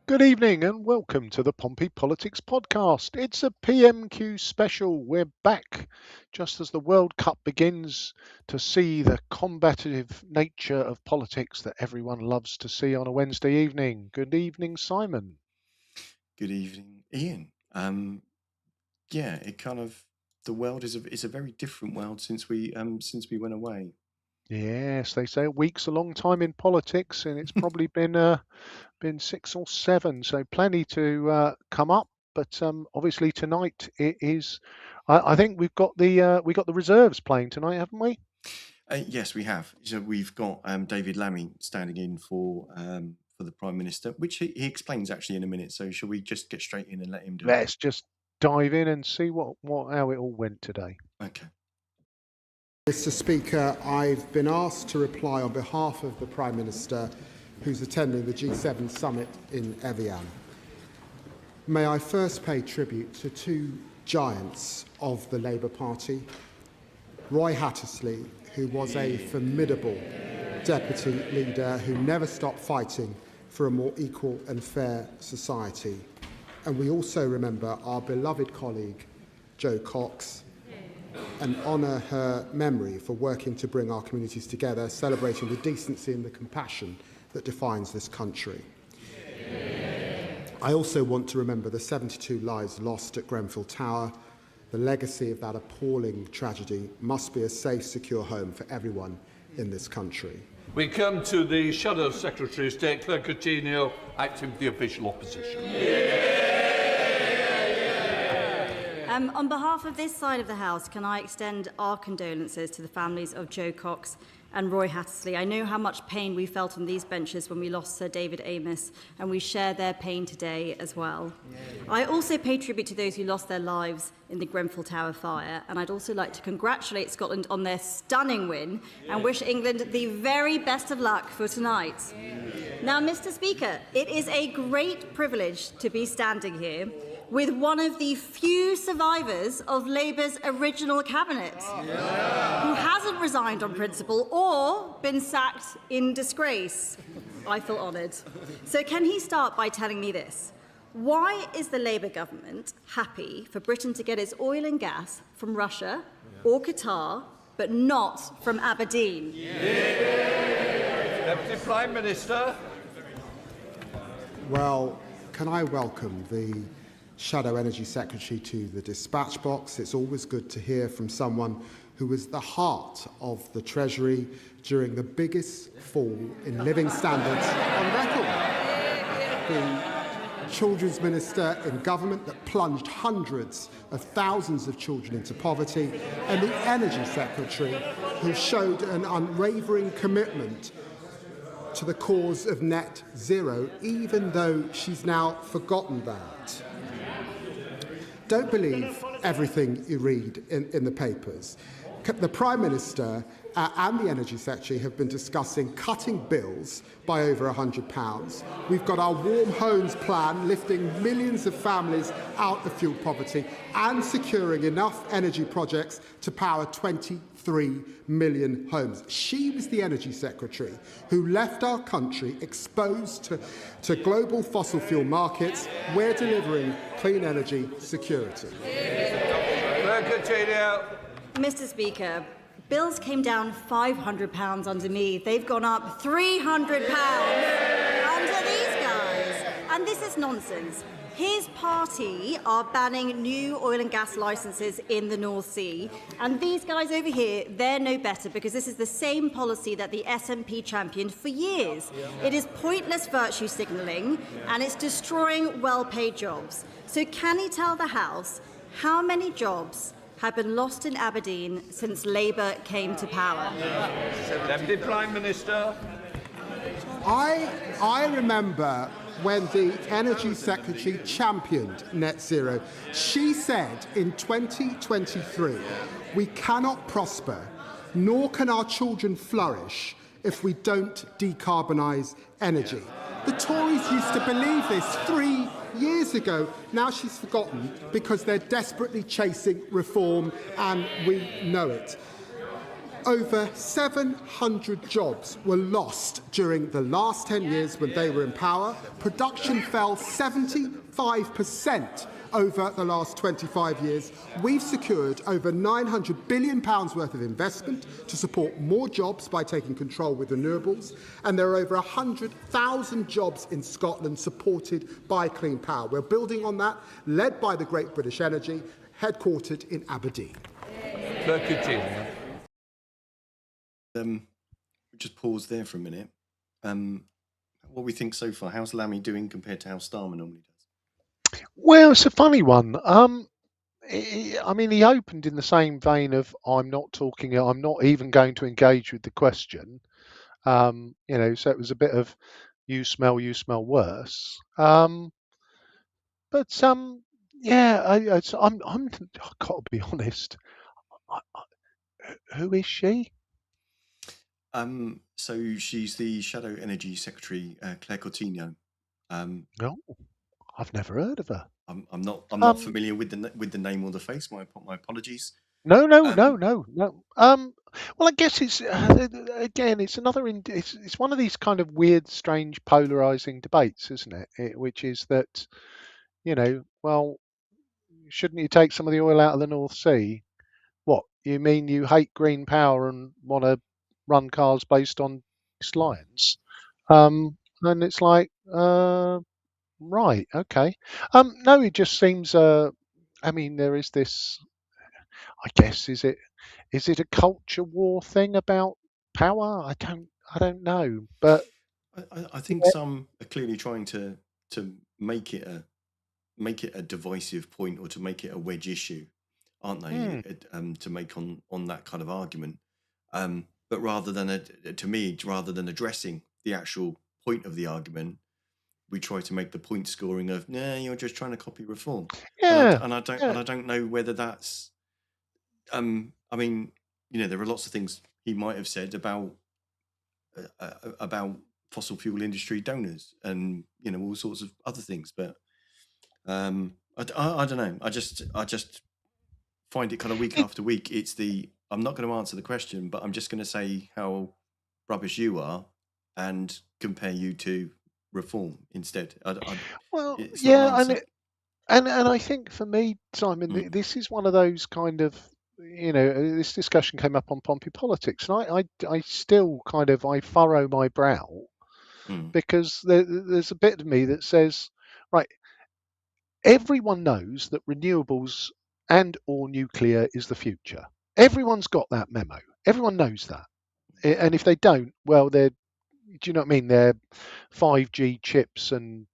Good evening and welcome to the Pompey Politics podcast. It's a PMQ special. We're back just as the World Cup begins to see the combative nature of politics that everyone loves to see on a Wednesday evening. Good evening, Simon. Good evening, Ian. The world is a very different world since we went away. Yes, they say a week's a long time in politics, and it's probably been 6 or 7, so plenty to come up. But obviously tonight it is. I think we got the reserves playing tonight, haven't we? Yes, we have. So we've got David Lammy standing in for the Prime Minister, which he explains actually in a minute. So shall we just get straight in and let him do it? Let's just dive in and see how it all went today. Okay. Mr. Speaker, I've been asked to reply on behalf of the Prime Minister who's attending the G7 summit in Evian. May I first pay tribute to two giants of the Labour Party, Roy Hattersley, who was a formidable deputy leader who never stopped fighting for a more equal and fair society. And we also remember our beloved colleague, Jo Cox, and honour her memory for working to bring our communities together, celebrating the decency and the compassion that defines this country. I also want to remember the 72 lives lost at Grenfell Tower. The legacy of that appalling tragedy must be a safe, secure home for everyone in this country. We come to the Shadow Secretary of State, Claire Coutinho, acting for the official opposition. On behalf of this side of the House, can I extend our condolences to the families of Jo Cox and Roy Hattersley. I know how much pain we felt on these benches when we lost Sir David Amess, and we share their pain today as well. I also pay tribute to those who lost their lives in the Grenfell Tower fire, and I'd also like to congratulate Scotland on their stunning win and wish England the very best of luck for tonight. Now, Mr. Speaker, it is a great privilege to be standing here with one of the few survivors of Labour's original cabinet, who hasn't resigned on principle or been sacked in disgrace. I feel honoured. So can he start by telling me this? Why is the Labour government happy for Britain to get its oil and gas from Russia or Qatar, but not from Aberdeen? Deputy Prime Minister. Well, can I welcome the Shadow Energy Secretary to the dispatch box. It's always good to hear from someone who was the heart of the Treasury during the biggest fall in living standards on record. The Children's Minister in government that plunged hundreds of thousands of children into poverty, and the Energy Secretary who showed an unwavering commitment to the cause of net zero, even though she's now forgotten that. Don't believe everything you read in the papers. The Prime Minister and the Energy Secretary have been discussing cutting bills by over £100. We've got our Warm Homes plan lifting millions of families out of fuel poverty and securing enough energy projects to power 23 million homes. She was the Energy Secretary who left our country exposed to global fossil fuel markets. We're delivering clean energy security. Mr. Speaker, bills came down £500 under me. They've gone up £300 under these guys. And this is nonsense. His party are banning new oil and gas licences in the North Sea. And these guys over here, they're no better because this is the same policy that the SNP championed for years. It is pointless virtue signalling and it's destroying well-paid jobs. So can he tell the House how many jobs have been lost in Aberdeen since Labour came to power? Deputy Prime Minister. I remember when the Energy Secretary championed net zero. She said in 2023, we cannot prosper, nor can our children flourish if we don't decarbonise energy. The Tories used to believe this 3 years ago. Now she's forgotten because they're desperately chasing reform, and we know it. Over 700 jobs were lost during the last 10 years when they were in power. Production fell 75% over the last 25 years. We've secured over £900 billion worth of investment to support more jobs by taking control with renewables, and there are over 100,000 jobs in Scotland supported by clean power. We're building on that, led by the Great British Energy, headquartered in Aberdeen. Coutinho. Just pause there for a minute. What we think so far? How's Lammy doing compared to how Starmer normally does? Well, it's a funny one. I mean, he opened in the same vein of I'm not even going to engage with the question. So it was a bit of you smell worse. Yeah, I've got to be honest. Who is she? So she's the Shadow Energy Secretary, Claire Coutinho. No, I've never heard of her. I'm not familiar with the name or the face. My apologies. No. Well, I guess it's again, it's another. It's one of these kind of weird, strange, polarizing debates, isn't it? Which is that, well, shouldn't you take some of the oil out of the North Sea? What, you mean you hate green power and want to run cars based on lions? And it's like, right, okay. No, it just seems. I mean, there is this. I guess is it a culture war thing about power? I don't know, but I think some are clearly trying to make it a divisive point or to make it a wedge issue, aren't they? To make on that kind of argument. But rather than addressing the actual point of the argument, we try to make the point scoring of, nah, you're just trying to copy reform. yeah, And I don't know whether that's. I mean, there are lots of things he might have said about fossil fuel industry donors and all sorts of other things, but I don't know. I just find it kind of week after week. It's I'm not going to answer the question, but I'm just going to say how rubbish you are and compare you to reform instead. well, it's not an answer. and I think for me, Simon, this is one of those kind of, this discussion came up on Pompey Politics, and I still kind of I furrow my brow because there's a bit of me that says, right, everyone knows that renewables and or nuclear is the future. Everyone's got that memo. Everyone knows that, and if they don't, well, do you know what I mean? They're 5G chips and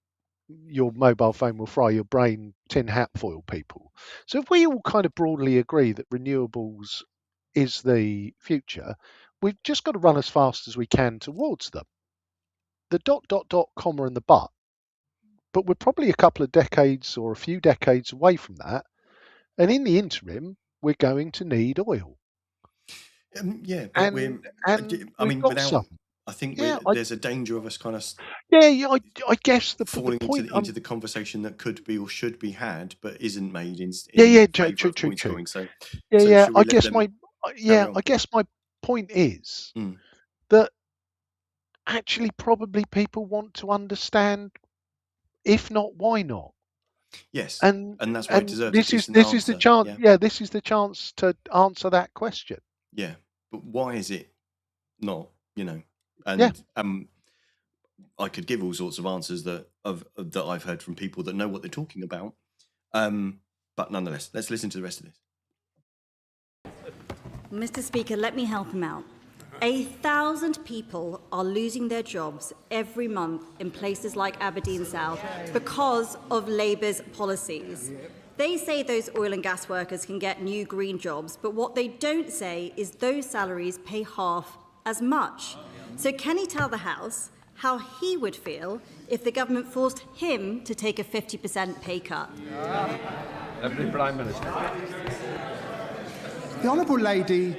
your mobile phone will fry your brain tin hat foil people. So if we all kind of broadly agree that renewables is the future, we've just got to run as fast as we can towards them. The ... comma and the but we're probably a couple of decades or a few decades away from that. And in the interim, we're going to need oil. Yeah, but I think there's a danger of us kind of I guess the falling point into the conversation that could be or should be had, but isn't made in true. scoring. So I guess my point is that actually probably people want to understand, if not, why not? Yes, and that's why it deserves this a is the chance. Yeah, this is the chance to answer that question. Yeah, but why is it not? I could give all sorts of answers that I've heard from people that know what they're talking about. But nonetheless, let's listen to the rest of this. Mr. Speaker, let me help him out. 1,000 people are losing their jobs every month in places like Aberdeen South because of Labour's policies. They say those oil and gas workers can get new green jobs, but what they don't say is those salaries pay half as much. So can he tell the House how he would feel if the government forced him to take a 50% pay cut? Deputy Prime Minister. The Honourable Lady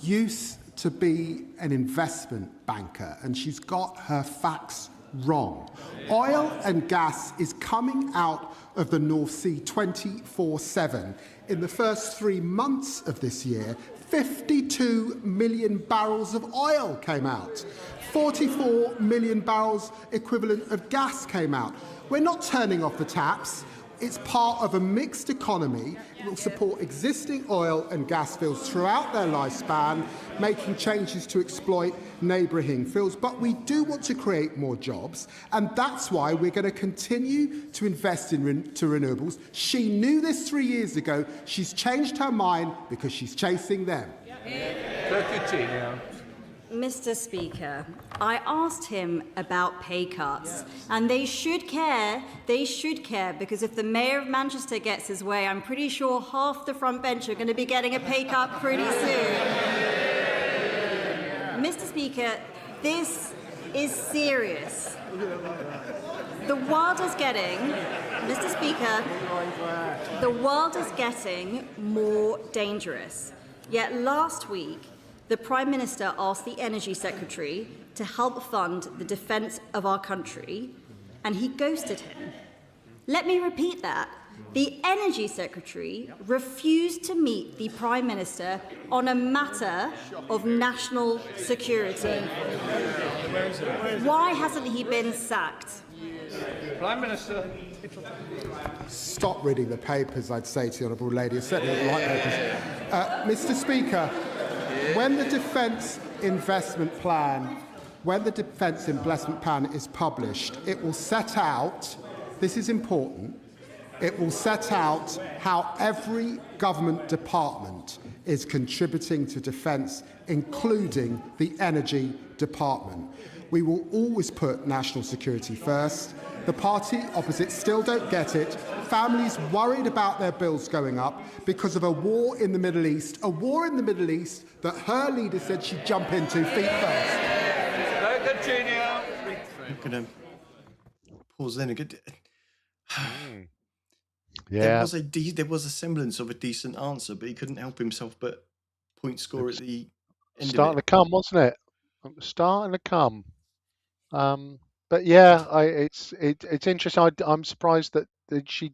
used to be an investment banker, and she's got her facts wrong. Oil and gas is coming out of the North Sea 24/7. In the first 3 months of this year, 52 million barrels of oil came out. 44 million barrels equivalent of gas came out. We're not turning off the taps. It's part of a mixed economy. It will support existing oil and gas fields throughout their lifespan, making changes to exploit neighbouring fields. But we do want to create more jobs, and that's why we're going to continue to invest in renewables. She knew this 3 years ago. She's changed her mind because she's chasing them. Coutinho. Mr. Speaker, I asked him about pay cuts, and they should care, because if the Mayor of Manchester gets his way, I'm pretty sure half the front bench are going to be getting a pay cut pretty soon. Mr. Speaker, this is serious. The world is getting, Mr. Speaker, the world is getting more dangerous. Yet last week, the Prime Minister asked the Energy Secretary to help fund the defence of our country, and he ghosted him. Let me repeat that. The Energy Secretary refused to meet the Prime Minister on a matter of national security. Why hasn't he been sacked? Prime Minister. Stop reading the papers, I'd say to the Honourable Lady. Certainly not the right papers. Mr. Speaker, when the Defence Investment Plan is published, it will set out, this is important, it will set out how every government department is contributing to defence, including the Energy Department. We will always put national security first. The party opposite still don't get it. Families worried about their bills going up because of a war in the Middle East, that her leader said she'd jump into feet first. I'm going to pause then again. Yeah. There was a semblance of a decent answer, but he couldn't help himself but point score at the end Starting of to come, wasn't it? Starting to come. But yeah, it's interesting. I'm surprised that she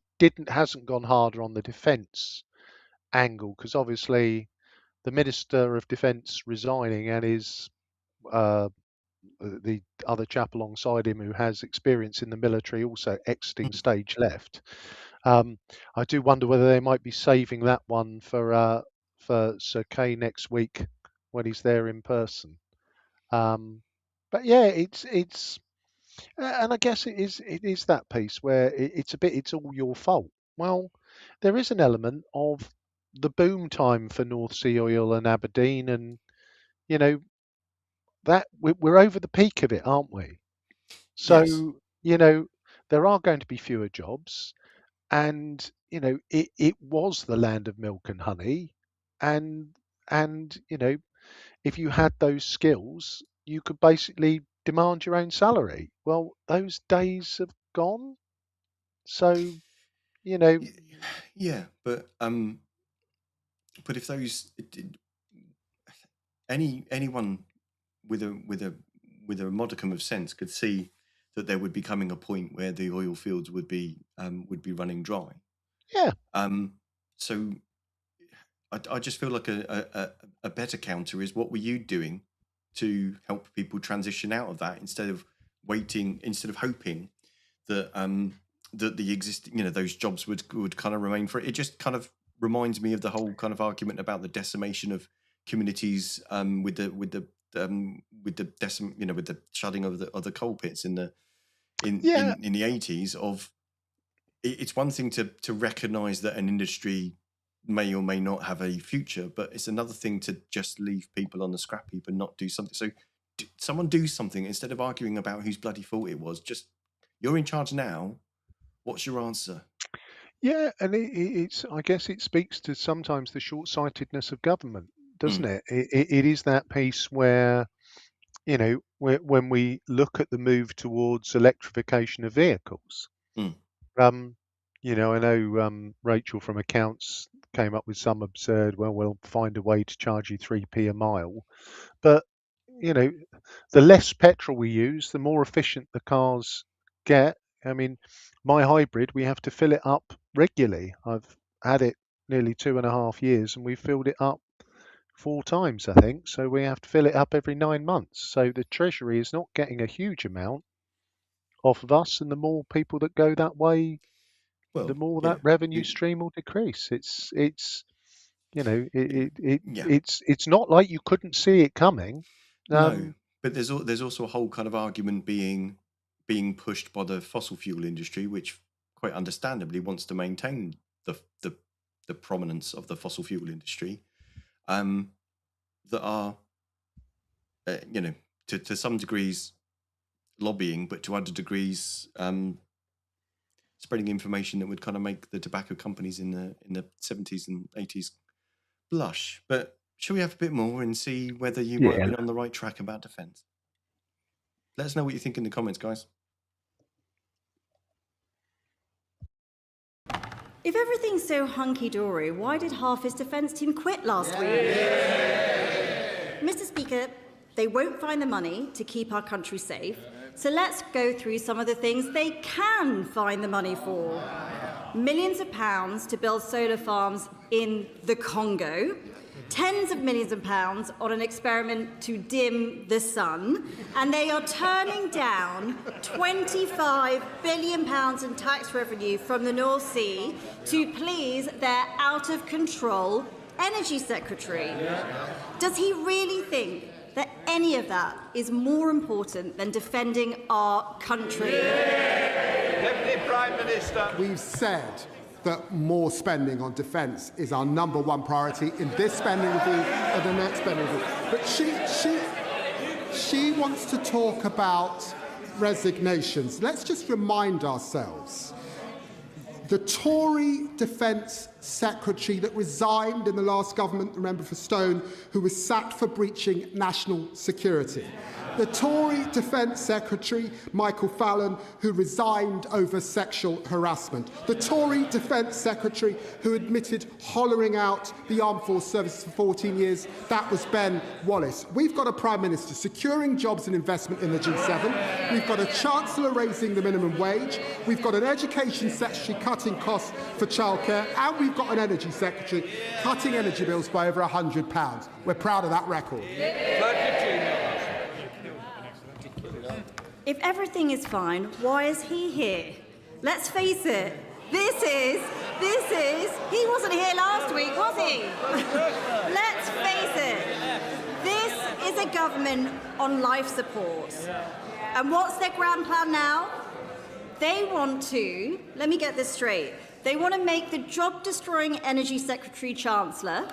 hasn't gone harder on the defence angle, because obviously the Minister of Defence resigning and his the other chap alongside him who has experience in the military also exiting stage left. I do wonder whether they might be saving that one for Sir Kay next week when he's there in person. But yeah, it's and I guess it is that piece where it's all your fault. Well, there is an element of the boom time for North Sea oil and Aberdeen, and you know that we're over the peak of it, aren't we? So Yes. there are going to be fewer jobs, and it was the land of milk and honey, and if you had those skills, you could basically demand your own salary. Well, those days have gone. So, Yeah, but if those anyone with a modicum of sense could see that there would be coming a point where the oil fields would be running dry. yeah, So I just feel like a better counter is, what were you doing to help people transition out of that, instead of hoping that that the existing, those jobs would kind of remain for it. It just kind of reminds me of the whole kind of argument about the decimation of communities with the shutting of the coal pits in the 80s. It's one thing to recognise that an industry may or may not have a future, but it's another thing to just leave people on the scrap heap and not do something. So someone do something instead of arguing about whose bloody fault it was. Just, you're in charge now. What's your answer? yeah, and it's I guess it speaks to sometimes the short-sightedness of government, doesn't it? It is that piece where when we look at the move towards electrification of vehicles. I know Rachel from accounts came up with some absurd, well, we'll find a way to charge you 3p a mile. But, the less petrol we use, the more efficient the cars get. I mean, my hybrid, we have to fill it up regularly. I've had it nearly 2.5 years, and we've filled it up 4 times, I think. So we have to fill it up every 9 months. So the Treasury is not getting a huge amount off of us, and the more people that go that way, the Well, more yeah, that revenue stream will decrease. It's it's not like you couldn't see it coming. No, but there's also a whole kind of argument being pushed by the fossil fuel industry, which quite understandably wants to maintain the prominence of the fossil fuel industry, that are to some degrees lobbying, but to other degrees spreading information that would kind of make the tobacco companies in the 70s and 80s blush. But shall we have a bit more and see whether you might have been on the right track about defence? Let us know what you think in the comments, guys. If everything's so hunky-dory, why did half his defence team quit last week? Mr. Speaker, they won't find the money to keep our country safe, so let's go through some of the things they can find the money for. Millions of pounds to build solar farms in the Congo, tens of millions of pounds on an experiment to dim the sun, and they are turning down £25 billion in tax revenue from the North Sea to please their out-of-control Energy Secretary. Does he really think that any of that is more important than defending our country? Deputy Prime Minister. We've said that more spending on defence is our #1 priority in this spending review and the next spending review. But she wants to talk about resignations. Let's just remind ourselves. The Tory Defence Secretary that resigned in the last government, remember, for Stone, who was sacked for breaching national security. The Tory Defence Secretary, Michael Fallon, who resigned over sexual harassment. The Tory Defence Secretary who admitted hollowing out the Armed Force Services for 14 years, that was Ben Wallace. We've got a Prime Minister securing jobs and investment in the G7. We've got a Chancellor raising the minimum wage. We've got an Education Secretary cutting costs for childcare. And we've got an Energy Secretary cutting energy bills by over £100. We're proud of that record. If everything is fine, why is he here? Let's face it, this is, he wasn't here last week, was he? Let's face it, this is a government on life support. And what's their grand plan now? They want to, let me get this straight, they want to make the job-destroying Energy Secretary Chancellor.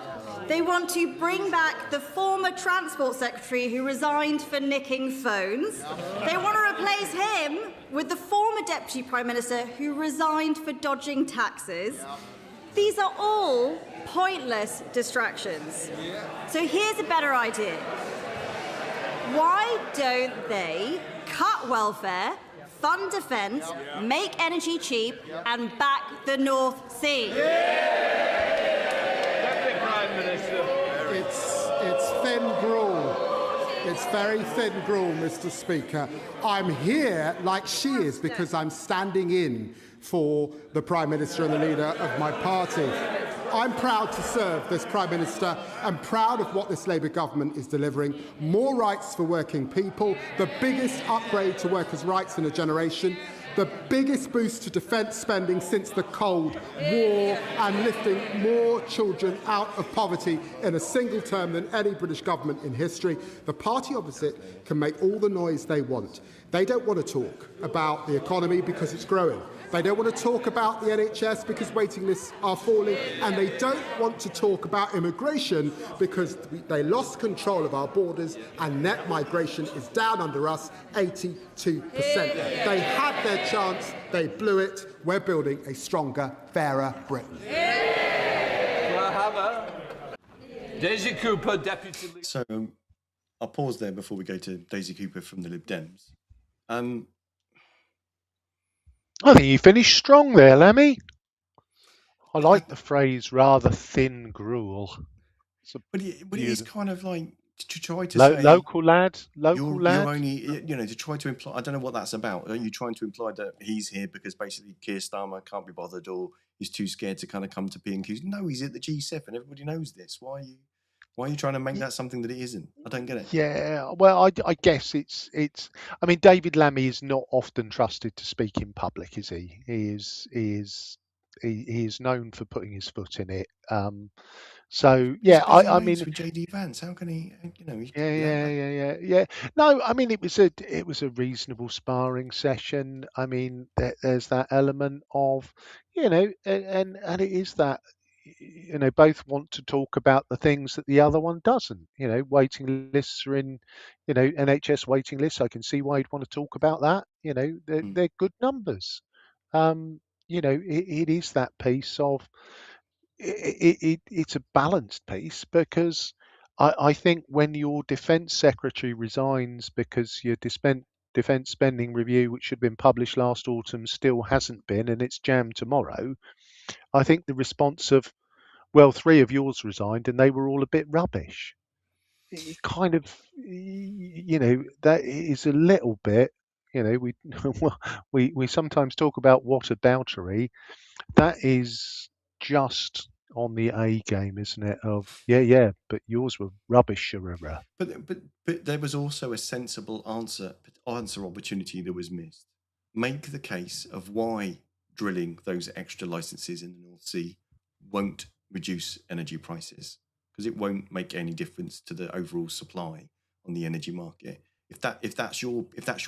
They want to bring back the former Transport Secretary who resigned for nicking phones. They want to replace him with the former Deputy Prime Minister who resigned for dodging taxes. These are all pointless distractions. So here's a better idea. Why don't they cut welfare, fund defence, make energy cheap, and back the North Sea? Deputy Prime Minister. It's thin gruel. It's very thin gruel, Mr. Speaker. I'm here like she is because I'm standing in for the Prime Minister and the leader of my party. I'm proud to serve this Prime Minister and proud of what this Labour government is delivering. More rights for working people, the biggest upgrade to workers' rights in a generation, the biggest boost to defence spending since the Cold War, and lifting more children out of poverty in a single term than any British government in history. The party opposite can make all the noise they want. They don't want to talk about the economy because it's growing. They don't want to talk about the NHS because waiting lists are falling, and they don't want to talk about immigration because they lost control of our borders and net migration is down under us 82%. They had their chance, they blew it. We're building a stronger, fairer Britain. Daisy Cooper, Deputy Leader. So I'll pause there before we go to Daisy Cooper from the Lib Dems. I think you finished strong there, Lammy. I like the phrase rather thin gruel. But it is kind of like to try to say local lad, you're only, to try to imply, I don't know what that's about. Are you trying to imply that he's here because basically Kier Starmer can't be bothered or he's too scared to kind of come to PMQs? No, he's at the G7. Everybody knows this. Why are you trying to make that something that it isn't? I don't get it. Yeah, well, I guess it's. I mean, David Lammy is not often trusted to speak in public, is he? He is known for putting his foot in it. So He's yeah, busy I mates mean, with JD Vance. How can he? He yeah, could be out yeah. No, I mean, it was a reasonable sparring session. I mean, there's that element of, and it is that, both want to talk about the things that the other one doesn't. Waiting lists are in, NHS waiting lists. I can see why you'd want to talk about that. They're good numbers. It is that piece of it's a balanced piece because I think when your defence secretary resigns because your defence spending review, which should have been published last autumn, still hasn't been, and it's jammed tomorrow, I think the response of, well, 3 of yours resigned and they were all a bit rubbish. It kind of, that is a little bit, we we sometimes talk about whataboutery. That is just on the A game, isn't it? Of yeah, but yours were rubbish, Sharira. But there was also a sensible answer opportunity that was missed. Make the case of why drilling those extra licenses in the North Sea won't reduce energy prices, because it won't make any difference to the overall supply on the energy market. If that's your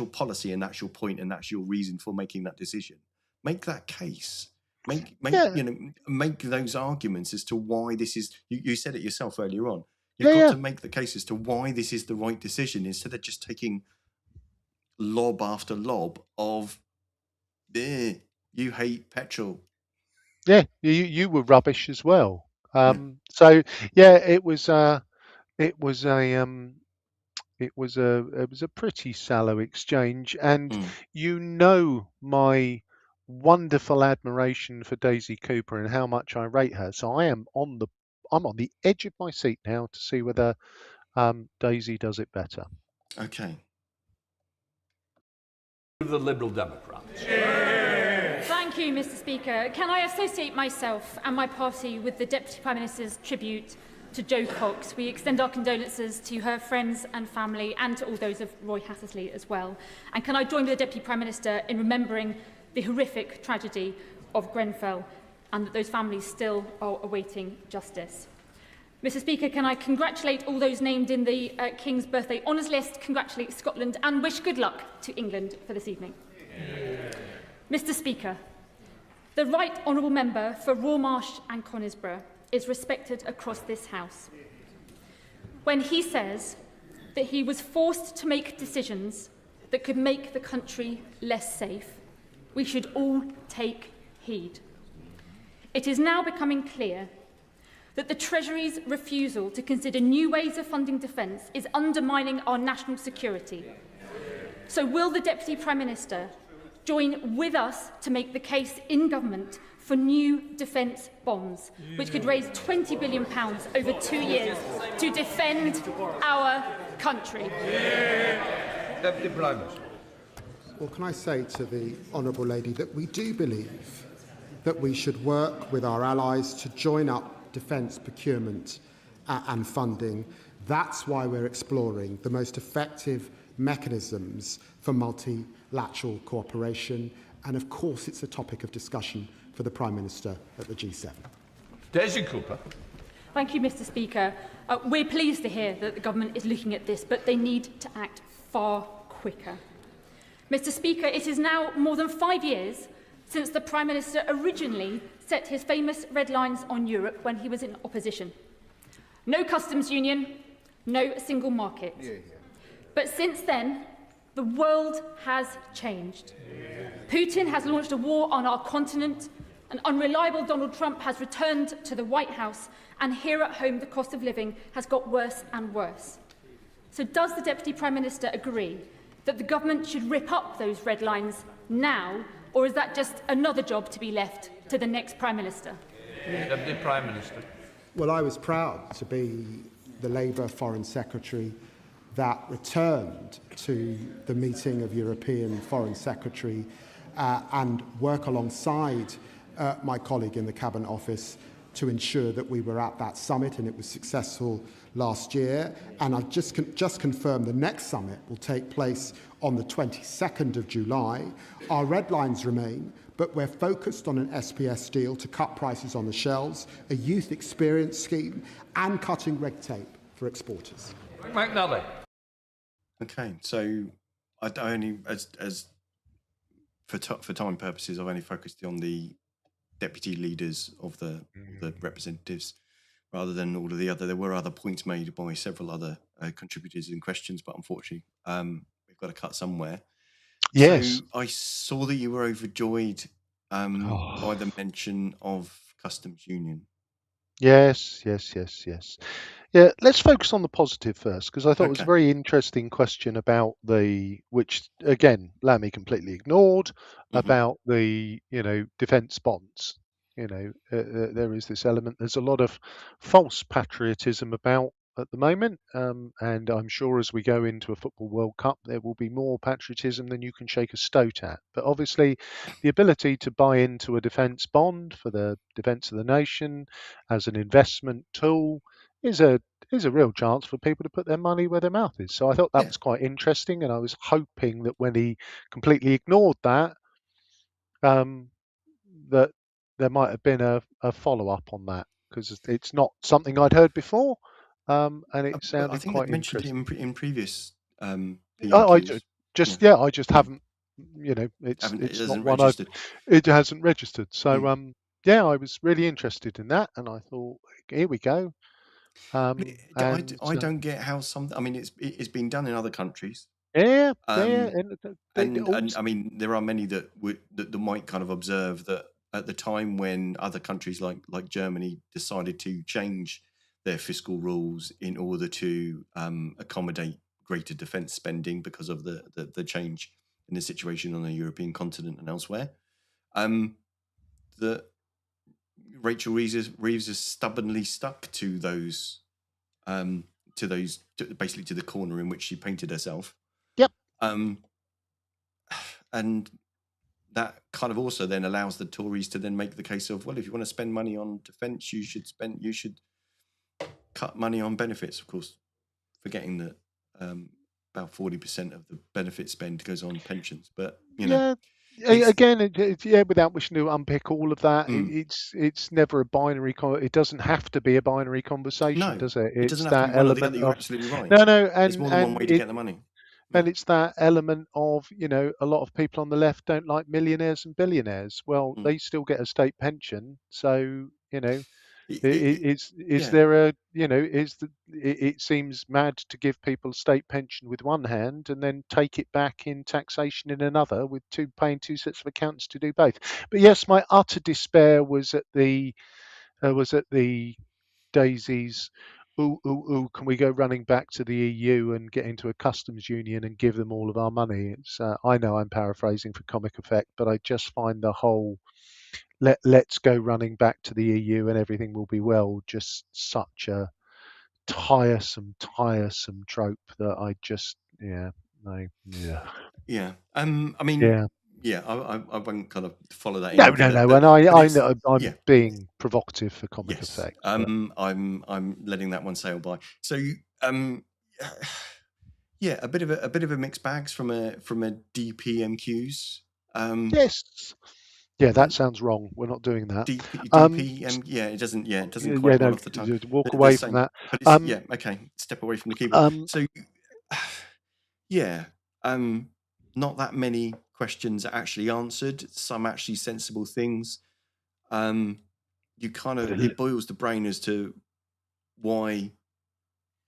policy and that's your point and that's your reason for making that decision, make that case. Make those arguments as to why this is. You said it yourself earlier on. You've got to make the case as to why this is the right decision instead of just taking lob after lob of, you hate petrol. Yeah, you were rubbish as well. So yeah, it was a pretty shallow exchange, and my wonderful admiration for Daisy Cooper and how much I rate her. So I'm on the edge of my seat now to see whether Daisy does it better. Okay. The Liberal Democrats. Thank you, Mr. Speaker. Can I associate myself and my party with the Deputy Prime Minister's tribute to Jo Cox? We extend our condolences to her friends and family and to all those of Roy Hattersley as well. And can I join with the Deputy Prime Minister in remembering the horrific tragedy of Grenfell and that those families still are awaiting justice? Mr. Speaker, can I congratulate all those named in the King's Birthday Honours List, congratulate Scotland and wish good luck to England for this evening. Mr. Speaker, the Right Honourable Member for Rawmarsh and Conisbrough is respected across this House. When he says that he was forced to make decisions that could make the country less safe, we should all take heed. It is now becoming clear that the Treasury's refusal to consider new ways of funding defence is undermining our national security. So will the Deputy Prime Minister join with us to make the case in government for new defence bonds, which could raise £20 billion over 2 years to defend our country? Deputy Prime Minister. Well, can I say to the Honourable Lady that we do believe that we should work with our allies to join up defence procurement and funding. That's why we're exploring the most effective mechanisms for multilateral cooperation. And of course, it's a topic of discussion for the Prime Minister at the G7. Daisy Cooper. Thank you, Mr. Speaker. We're pleased to hear that the government is looking at this, but they need to act far quicker. Mr. Speaker, it is now more than 5 years since the Prime Minister originally set his famous red lines on Europe when he was in opposition. No customs union, no single market. But since then, the world has changed. Putin has launched a war on our continent, an unreliable Donald Trump has returned to the White House, and here at home the cost of living has got worse and worse. So does the Deputy Prime Minister agree that the government should rip up those red lines now, or is that just another job to be left to the next Prime Minister? Deputy Prime Minister. Well, I was proud to be the Labour Foreign Secretary that returned to the meeting of European Foreign Secretary and work alongside my colleague in the Cabinet Office to ensure that we were at that summit, and it was successful last year. And I've just confirmed the next summit will take place on the 22nd of July. Our red lines remain, but we're focused on an SPS deal to cut prices on the shelves, a youth experience scheme, and cutting red tape for exporters. McNally. Okay, so I only, as for time purposes, I've only focused on the deputy leaders of the representatives, rather than all of the other. There were other points made by several other contributors in questions, but unfortunately, we've got to cut somewhere. Yes. So I saw that you were overjoyed by the mention of customs union. Yes. Yeah, let's focus on the positive first, because I thought it was a Okay. very interesting question about which again Lammy completely ignored, about the defence bonds. There is this element. There's a lot of false patriotism about at the moment, and I'm sure as we go into a football World Cup, there will be more patriotism than you can shake a stoat at. But obviously, the ability to buy into a defence bond for the defence of the nation as an investment tool is a real chance for people to put their money where their mouth is. So I thought that was quite interesting, and I was hoping that when he completely ignored that, that there might have been a follow up on that, because it's not something I'd heard before, and it But I sounded think quite they've mentioned interesting. it in previous I PMQs. I just haven't. It It's not hasn't one registered. it hasn't registered. So I was really interested in that, and I thought, here we go. I don't get how some. I mean, it's been done in other countries. Yeah, And also, I mean, there are many that might kind of observe that at the time when other countries like Germany decided to change their fiscal rules in order to accommodate greater defence spending because of the change in the situation on the European continent and elsewhere, that Rachel Reeves has stubbornly stuck to those basically to the corner in which she painted herself. Yep. And that kind of also then allows the Tories to then make the case of, well, if you want to spend money on defence, you should cut money on benefits. Of course, forgetting that about 40% of the benefit spend goes on pensions. But again, without wishing to unpick all of that, it's never a binary. It doesn't have to be a binary conversation, does it? It doesn't have to be one or the other. You're absolutely right. No, there's more than one way to get the money. And it's that element of, a lot of people on the left don't like millionaires and billionaires. Well, they still get a state pension. So, it seems mad to give people state pension with one hand and then take it back in taxation in another, with paying two sets of accountants to do both. But yes, my utter despair was at the Daisy's, can we go running back to the EU and get into a customs union and give them all of our money? I know I'm paraphrasing for comic effect, but I just find the whole let's go running back to the EU and everything will be well just such a tiresome trope that I just I mean I won't kind of follow that. No, and I know I'm being provocative for comic effect. I'm letting that one sail by. So a bit of a mixed bags from a DPMQs. Yes. Yeah, that sounds wrong. We're not doing that. DPM, it doesn't quite roll off the tongue. Walk away from that. But it's, okay, step away from the keyboard. So not that many questions are actually answered. Some actually sensible things. You kind of, it boils the brain as to why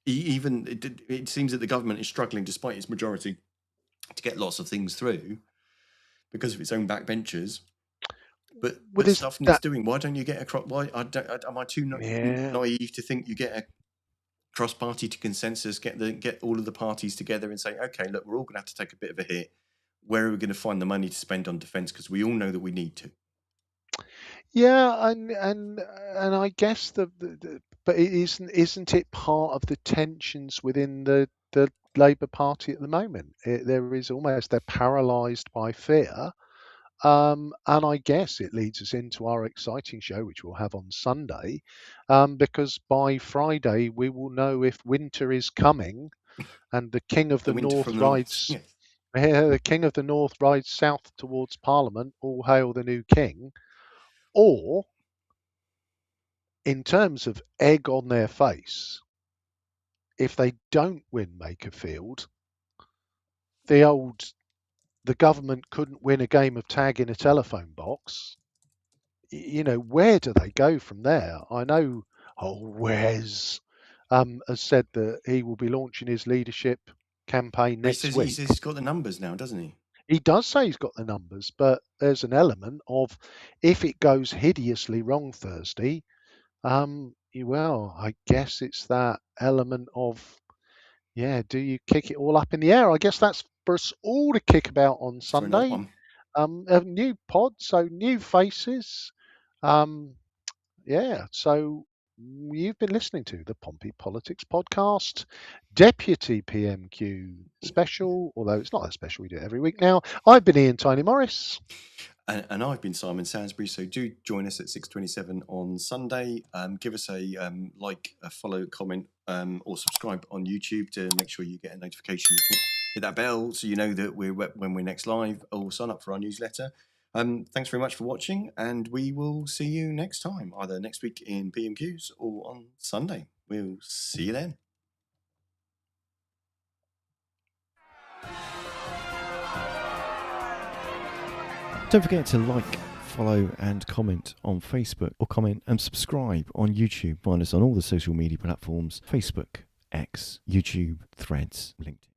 even it seems that the government is struggling, despite its majority, to get lots of things through because of its own backbenchers. But stuff needs doing. Why don't you get across? Am I too naive to think you get a cross-party to consensus? Get all of the parties together and say, okay, look, we're all going to have to take a bit of a hit. Where are we going to find the money to spend on defence? Because we all know that we need to. Yeah, and I guess but it isn't it part of the tensions within the Labour Party at the moment? There is almost they're paralysed by fear, and I guess it leads us into our exciting show, which we'll have on Sunday, because by Friday we will know if winter is coming and the King of The the winter North from the north. rides. Yeah. The King of the North rides south towards Parliament. All hail the new King. Or, in terms of egg on their face, if they don't win Makerfield, the government couldn't win a game of tag in a telephone box. Where do they go from there? I know, Wes has said that he will be launching his leadership campaign He next says week. he's got the numbers now, doesn't he? He does say he's got the numbers, but there's an element of if it goes hideously wrong Thursday, well, I guess it's that element of, yeah, do you kick it all up in the air? I guess that's for us all to kick about on For another Sunday. one. A new pod, so new faces. Yeah, so you've been listening to the Pompey Politics Podcast, Deputy PMQ special, although it's not that special, we do it every week now. I've been Ian Tiny Morris. And I've been Simon Sainsbury, so do join us at 6:27 on Sunday. Give us a like, a follow, comment, or subscribe on YouTube to make sure you get a notification. Hit that bell so you know that when we're next live, or sign up for our newsletter. Thanks very much for watching, and we will see you next time, either next week in PMQs or on Sunday. We'll see you then. Don't forget to like, follow and comment on Facebook, or comment and subscribe on YouTube. Find us on all the social media platforms: Facebook, X, YouTube, Threads, LinkedIn.